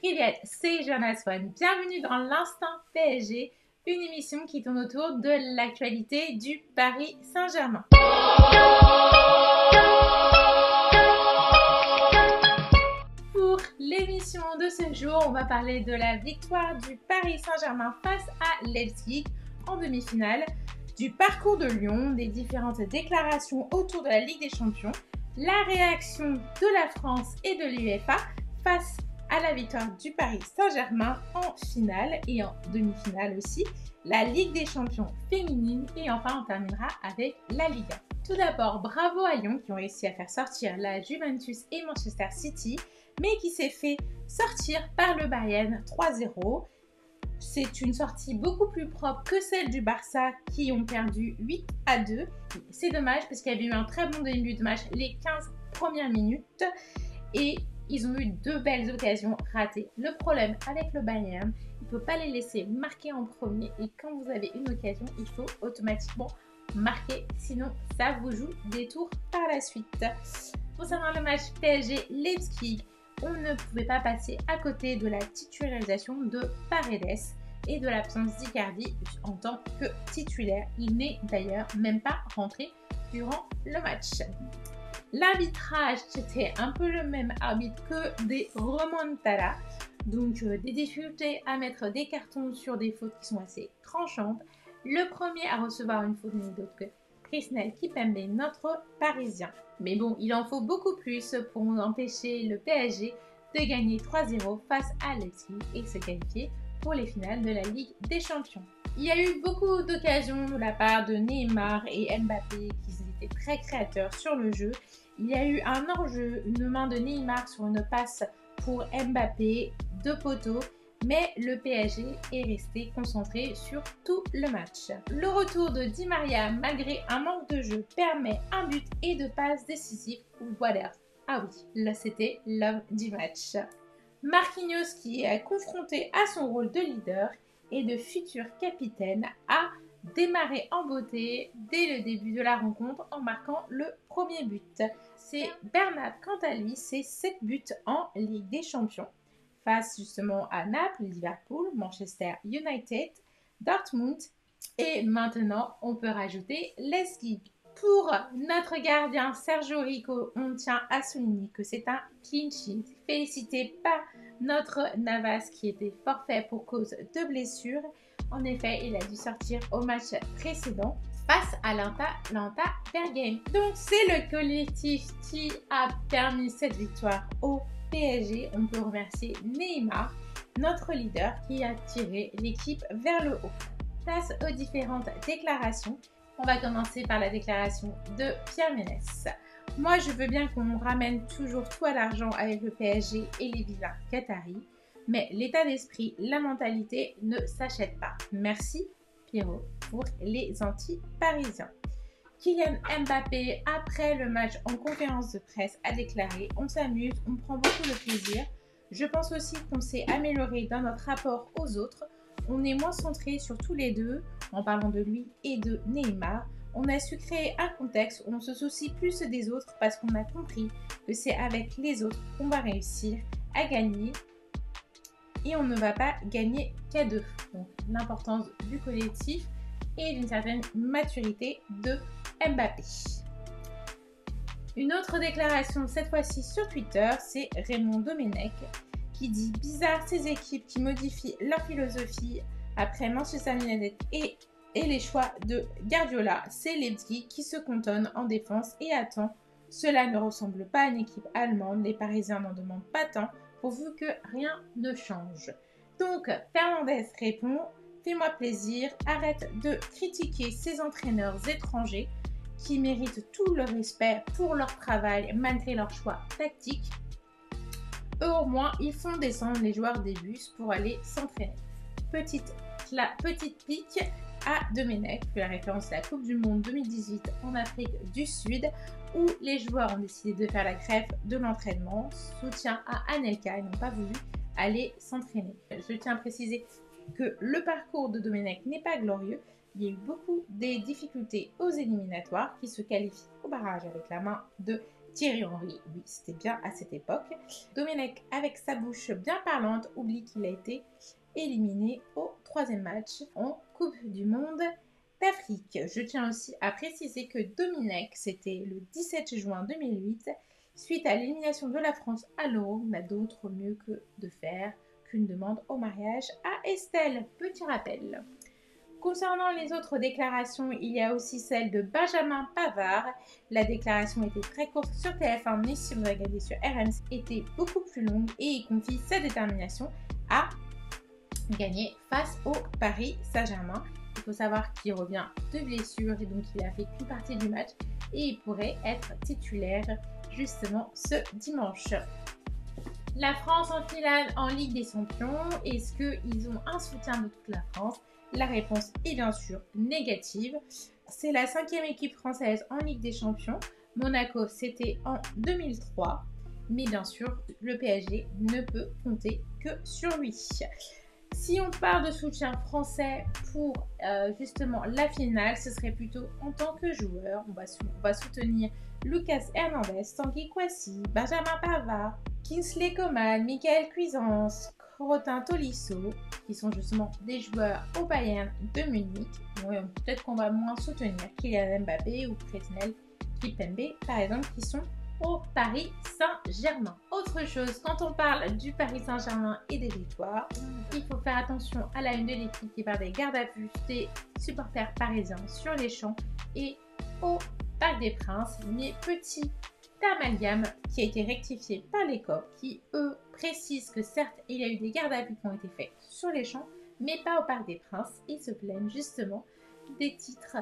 Привет, c'est Jonas One. Bienvenue dans l'Instant PSG, une émission qui tourne autour de l'actualité du Paris Saint-Germain. Pour l'émission de ce jour, on va parler de la victoire du Paris Saint-Germain face à Leipzig en demi-finale, du parcours de Lyon, des différentes déclarations autour de la Ligue des Champions, la réaction de la France et de l'UEFA face à la victoire du Paris Saint-Germain en finale et en demi-finale aussi, la Ligue des Champions féminine et enfin on terminera avec la Ligue 1. Tout d'abord, bravo à Lyon qui ont réussi à faire sortir la Juventus et Manchester City, mais qui s'est fait sortir par le Bayern 3-0. C'est une sortie beaucoup plus propre que celle du Barça qui ont perdu 8-2. C'est dommage parce qu'il y avait eu un très bon début de match les 15 premières minutes et ils ont eu deux belles occasions ratées. Le problème avec le Bayern, il ne faut pas les laisser marquer en premier et quand vous avez une occasion, il faut automatiquement marquer, sinon ça vous joue des tours par la suite. Concernant le match PSG-Leipzig, on ne pouvait pas passer à côté de la titularisation de Paredes et de l'absence d'Icardi en tant que titulaire. Il n'est d'ailleurs même pas rentré durant le match. L'arbitrage, c'était un peu le même arbitre que des remontadas, donc des difficultés à mettre des cartons sur des fautes qui sont assez tranchantes. Le premier à recevoir une faute n'est d'autre que Presnel Kimpembe, notre Parisien. Mais bon, il en faut beaucoup plus pour empêcher le PSG de gagner 3-0 face à Leipzig et se qualifier pour les finales de la Ligue des Champions. Il y a eu beaucoup d'occasions de la part de Neymar et Mbappé qui étaient très créateurs sur le jeu. Il y a eu un hors-jeu, une main de Neymar sur une passe pour Mbappé, deux poteaux, mais le PSG est resté concentré sur tout le match. Le retour de Di Maria, malgré un manque de jeu, permet un but et deux passes décisives. Voilà. Ah oui, là c'était l'homme du match. Marquinhos, qui est confronté à son rôle de leader et de futur capitaine, a démarré en beauté dès le début de la rencontre en marquant le premier but. C'est Bernat, quant à lui, c'est 7 buts en Ligue des Champions, face justement à Naples, Liverpool, Manchester United, Dortmund et maintenant on peut rajouter Leipzig. Pour notre gardien Sergio Rico, on tient à souligner que c'est un clean sheet. Félicité par notre Navas qui était forfait pour cause de blessure. En effet, il a dû sortir au match précédent face à l'Atalanta Bergame. Donc c'est le collectif qui a permis cette victoire au PSG. On peut remercier Neymar, notre leader, qui a tiré l'équipe vers le haut. Place aux différentes déclarations. On va commencer par la déclaration de Pierre Ménès. Moi, je veux bien qu'on ramène toujours tout à l'argent avec le PSG et les vilains qataris, mais l'état d'esprit, la mentalité ne s'achètent pas. Merci Pierrot pour les anti-parisiens. Kylian Mbappé, après le match en conférence de presse, a déclaré « On s'amuse, on prend beaucoup de plaisir. Je pense aussi qu'on s'est amélioré dans notre rapport aux autres. On est moins centré sur tous les deux, en parlant de lui et de Neymar. On a su créer un contexte où on se soucie plus des autres parce qu'on a compris que c'est avec les autres qu'on va réussir à gagner et on ne va pas gagner qu'à deux. » Donc l'importance du collectif et d'une certaine maturité de Mbappé. Une autre déclaration, cette fois-ci sur Twitter, c'est Raymond Domenech qui dit « Bizarre ces équipes qui modifient leur philosophie après Manchester United et les choix de Guardiola. C'est Leipzig qui se cantonne en défense et attend. Cela ne ressemble pas à une équipe allemande. Les Parisiens n'en demandent pas tant pourvu que rien ne change. » Donc Fernandez répond « Fais-moi plaisir, arrête de critiquer ces entraîneurs étrangers qui méritent tout le respect pour leur travail malgré leur choix tactique. Eux au moins, ils font descendre les joueurs des bus pour aller s'entraîner. » Petite pique à Domenech, puis la référence à la Coupe du Monde 2018 en Afrique du Sud, où les joueurs ont décidé de faire la grève de l'entraînement. Soutien à Anelka, ils n'ont pas voulu aller s'entraîner. Je tiens à préciser que le parcours de Domenech n'est pas glorieux. Il y a eu beaucoup des difficultés aux éliminatoires qui se qualifient au barrage avec la main de Thierry Henry, oui, c'était bien à cette époque. Domenech, avec sa bouche bien parlante, oublie qu'il a été éliminé au 3e match en Coupe du Monde d'Afrique. Je tiens aussi à préciser que Domenech, c'était le 17 juin 2008, suite à l'élimination de la France à l'Euro, n'a d'autre mieux que de faire qu'une demande au mariage à Estelle. Petit rappel. Concernant les autres déclarations, il y a aussi celle de Benjamin Pavard. La déclaration était très courte sur TF1, mais si vous regardez sur RMC, était beaucoup plus longue et il confie sa détermination à gagner face au Paris Saint-Germain. Il faut savoir qu'il revient de blessure et donc il a fait qu'une partie du match et il pourrait être titulaire justement ce dimanche. La France en finale en Ligue des Champions, est-ce qu'ils ont un soutien de toute la France? La réponse est bien sûr négative. C'est la 5e équipe française en Ligue des Champions. Monaco, c'était en 2003. Mais bien sûr, le PSG ne peut compter que sur lui. Si on parle de soutien français pour justement la finale, ce serait plutôt en tant que joueur. On va soutenir Lucas Hernandez, Tanguy Kouassi, Benjamin Pavard, Kingsley Coman, Michael Cuisance, Corentin Tolisso, qui sont justement des joueurs au Bayern de Munich. Peut-être qu'on va moins soutenir Kylian Mbappé ou Presnel Kimpembe, par exemple, qui sont au Paris Saint-Germain. Autre chose, quand on parle du Paris Saint-Germain et des victoires, il faut faire attention à la une de l'équipe qui parle des gardes à vue des supporters parisiens sur les champs et au Parc des Princes, mais petit amalgame qui a été rectifié par les COP qui, eux, précisent que certes, il y a eu des gardes à vue qui ont été faits sur les champs, mais pas au Parc des Princes et se plaignent justement des titres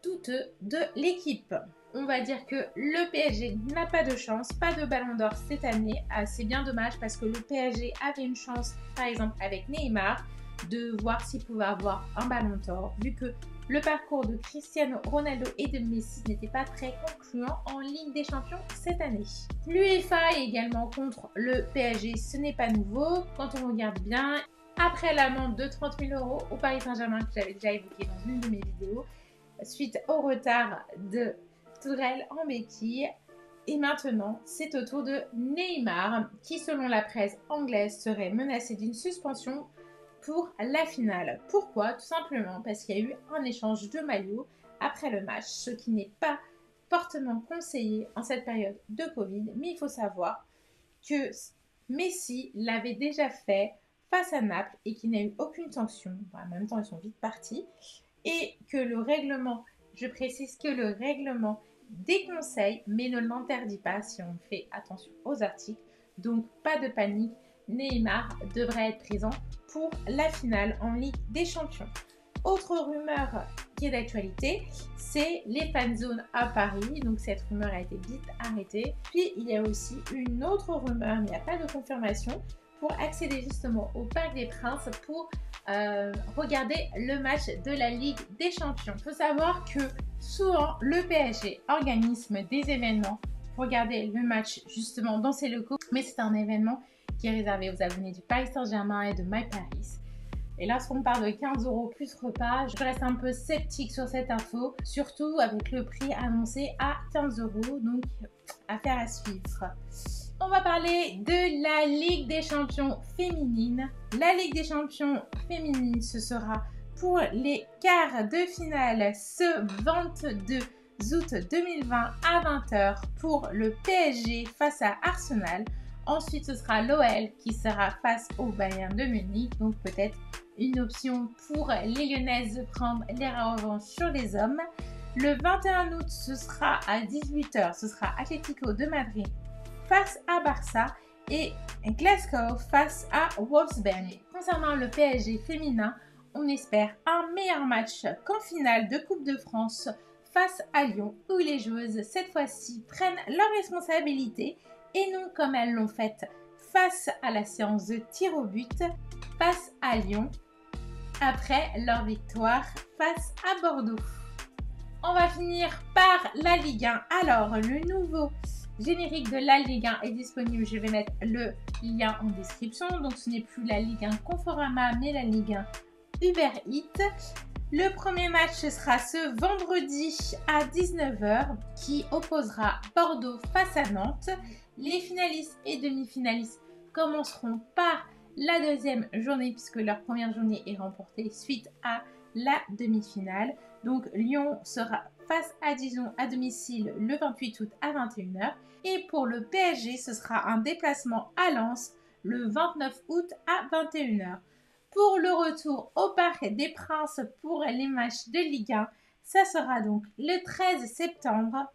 douteux de l'équipe. On va dire que le PSG n'a pas de chance, pas de ballon d'or cette année. C'est bien dommage parce que le PSG avait une chance, par exemple avec Neymar, de voir s'il pouvait avoir un ballon d'or, vu que le parcours de Cristiano Ronaldo et de Messi n'était pas très concluant en Ligue des Champions cette année. L'UEFA est également contre le PSG, ce n'est pas nouveau. Quand on regarde bien, après l'amende de 30 000 € au Paris Saint-Germain que j'avais déjà évoqué dans une de mes vidéos, suite au retard de Tourelle en béquille, et maintenant c'est au tour de Neymar qui, selon la presse anglaise, serait menacé d'une suspension pour la finale. Pourquoi? Tout simplement parce qu'il y a eu un échange de maillots après le match, ce qui n'est pas fortement conseillé en cette période de Covid, mais il faut savoir que Messi l'avait déjà fait face à Naples et qu'il n'y a eu aucune sanction. En même temps, ils sont vite partis et que le règlement, je précise que le règlement déconseille mais ne l'interdit pas si on fait attention aux articles. Donc pas de panique, Neymar devrait être présent pour la finale en Ligue des Champions. Autre rumeur qui est d'actualité, c'est les fan zones à Paris. Donc cette rumeur a été vite arrêtée. Puis il y a aussi une autre rumeur, mais il n'y a pas de confirmation, pour accéder justement au Parc des Princes pour regarder le match de la Ligue des Champions. Il faut savoir que souvent le PSG organise des événements pour regarder le match justement dans ses locaux, mais c'est un événement qui est réservé aux abonnés du Paris Saint-Germain et de MyParis. Et lorsqu'on parle de 15 € plus repas, je reste un peu sceptique sur cette info, surtout avec le prix annoncé à 15 €, donc affaire à suivre. On va parler de la Ligue des Champions féminine. La Ligue des Champions féminine, ce sera pour les quarts de finale ce 22 août 2020 à 20 h pour le PSG face à Arsenal. Ensuite, ce sera l'OL qui sera face au Bayern de Munich. Donc peut-être une option pour les Lyonnaises de prendre les revanches sur les hommes. Le 21 août, ce sera à 18 h. Ce sera Atlético de Madrid face à Barça et Glasgow face à Wolfsburg. Concernant le PSG féminin, on espère un meilleur match qu'en finale de Coupe de France face à Lyon, où les joueuses, cette fois-ci, prennent leurs responsabilités et non comme elles l'ont fait face à la séance de tir au but face à Lyon après leur victoire face à Bordeaux. On va finir par la Ligue 1. Alors, le nouveau générique de la Ligue 1 est disponible. Je vais mettre le lien en description. Donc, ce n'est plus la Ligue 1 Conforama, mais la Ligue 1 Uber Eats. Le premier match, ce sera ce vendredi à 19 h qui opposera Bordeaux face à Nantes. Les finalistes et demi-finalistes commenceront par la deuxième journée puisque leur première journée est remportée suite à la demi-finale. Donc Lyon sera face à Dijon à domicile le 28 août à 21 h. Et pour le PSG, ce sera un déplacement à Lens le 29 août à 21 h. Pour le retour au Parc des Princes pour les matchs de Ligue 1, ça sera donc le 13 septembre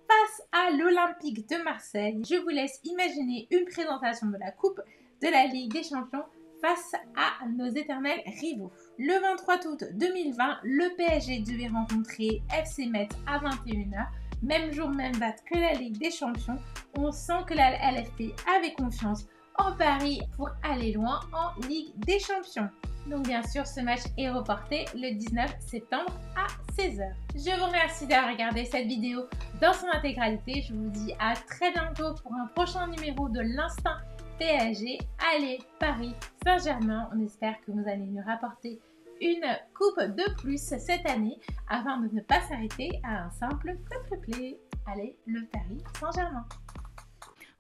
face à l'Olympique de Marseille. Je vous laisse imaginer une présentation de la Coupe de la Ligue des Champions face à nos éternels rivaux. Le 23 août 2020, le PSG devait rencontrer FC Metz à 21 h. Même jour, même date que la Ligue des Champions. On sent que la LFP avait confiance en Paris pour aller loin en Ligue des Champions. Donc bien sûr, ce match est reporté le 19 septembre à 16 h. Je vous remercie d'avoir regardé cette vidéo dans son intégralité. Je vous dis à très bientôt pour un prochain numéro de l'Instinct PSG. Allez, Paris Saint-Germain, on espère que vous allez nous rapporter une coupe de plus cette année afin de ne pas s'arrêter à un simple quadruplé. Allez, le Paris Saint-Germain.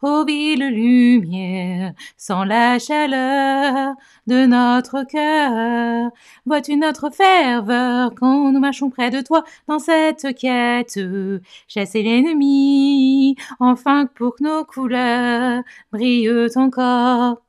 Ô ville lumière, sans la chaleur de notre cœur, vois-tu notre ferveur quand nous marchons près de toi dans cette quête, chasser l'ennemi, enfin pour que nos couleurs brillent encore.